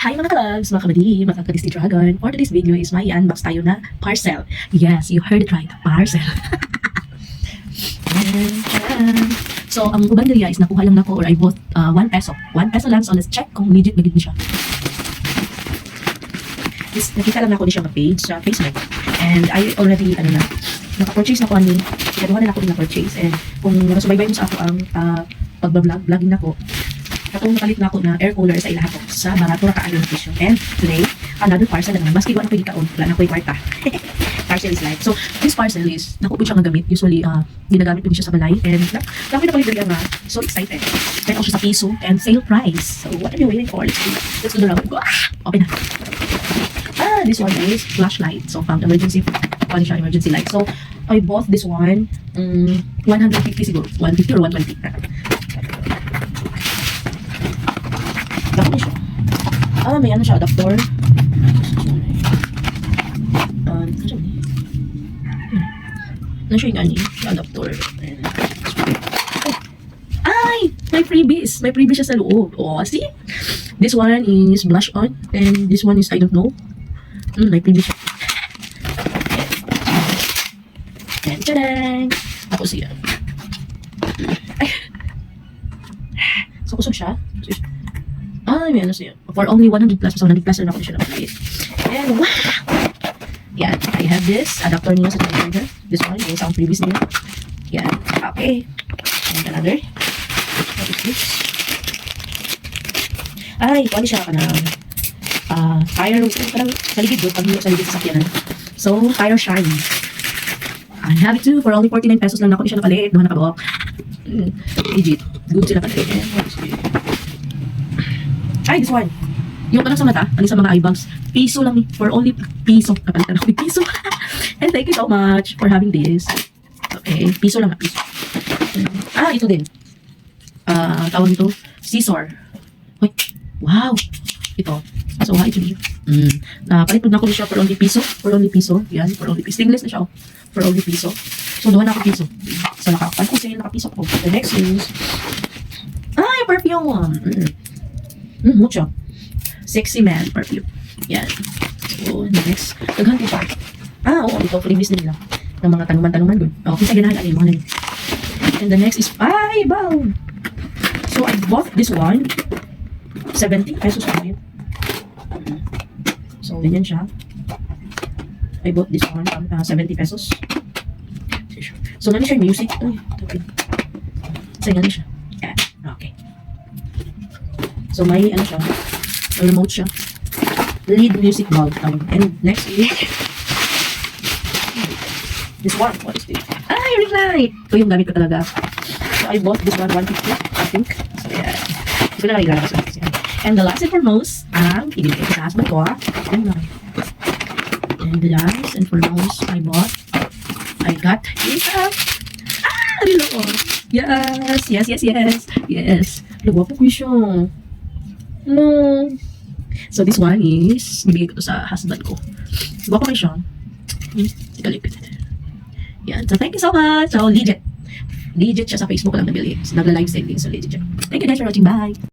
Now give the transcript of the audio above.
Hi mga ka-loves, mga kabady, mga ka-Disney Dragon. For today's video is may unbox tayo na parcel. Yes, you heard it right, parcel. So, ang ubanderia is nakuha lang nako or I bought 1 peso. 1 peso lang, so let's check kung legit bagid niya siya. Nakita lang ako ni siya page sa Facebook. And I already, naka-purchase na ko ani. Ikaduha na ako din na-purchase. And kung nakasubaybay mo sa ako ang pag-vlogging na ko, katong nakalit na ako na air cooler sa ilaha ko sa barato ra kaayo location. And today, another parcel na naman. Maski wala na ko ikaon, wala na ko kwarta. Parcel is life. So, this parcel is, naku po siya nga gamit. Usually, ginagamit ko din siya sa balay. And, naku na palit nga, so excited. Then also sa piso and sale price. So, what are you waiting for? Let's do the round. Open na. This one is flashlight. So, from emergency light. So, I bought this one, 150 siguro. 150 or 120. Dako niya siya. May ano siya, adapter. Ano siya yung ani? Adapter. Ay! May freebies. May freebies siya sa loob. Oh, see? This one is blush on. And this one is, I don't know. May freebies siya. And tadang! Tapos siya. Ay! So, kusog siya. May ano siya. For only 100 plus. So, 100 plus na ako siya napalit. And wow! Yan. I have this. Adapter niya sa charger. This one. Yung sound previous niya. Yan. Okay. And another. What is this? Ay, ito siya ka na tire. Parang saligid doon. Pag saligid sa sakyanan. So, tire shine. I have it too. For only 49 pesos lang ako siya napalit. Doon nakabok. Legit. Good sila palit. And what is this? Ay, this one. Yung parang sa mata, ano sa mga eye bags, piso lang ni, for only piso. Napalitan ako ng piso. And thank you so much for having this. Okay, piso lang na piso. Ito din. Tawag ito, scissor. Uy, wow. Ito. So, ito din. Napalitan na ko siya for only piso. For only piso. Yan, for only piso. Stainless na siya. For only piso. So, doon na ako piso. So, nakapiso ko. The next is, perfume. Mucho. Sexy man perfume. Yan. So, next. Naghanti siya. Oo. Ito, freebies na nila. Ng mga tanuman-tanuman doon. Okay, sa ganahan yung mga nila. And the next is bound. So, I bought this one. 70 pesos pa yun. So, ganyan siya. I bought this one. 70 pesos. So, nani siya music. Uy, okay. So, ganyan siya. Yan. Okay. So, may ano siya. May remote siya. Lead music bulb. And next is this one. What is this? Ring light! Ito yung gamit ko talaga. So, I bought this one, 150, I think. So, yeah. Ito na lang ilalabas ko. And the last and foremost, ibigay ko sa husband ko, and the last and foremost, I got this rilo. Yes. Lagwapo ko siya. No. So, this one is, bibigay ko to sa husband ko. Gwapo kayo siya. Tigalipit. Yan. So, thank you so much. So, legit. Legit siya sa Facebook ko lang nabili. So, nagla-live selling. So, legit siya. Thank you guys for watching. Bye!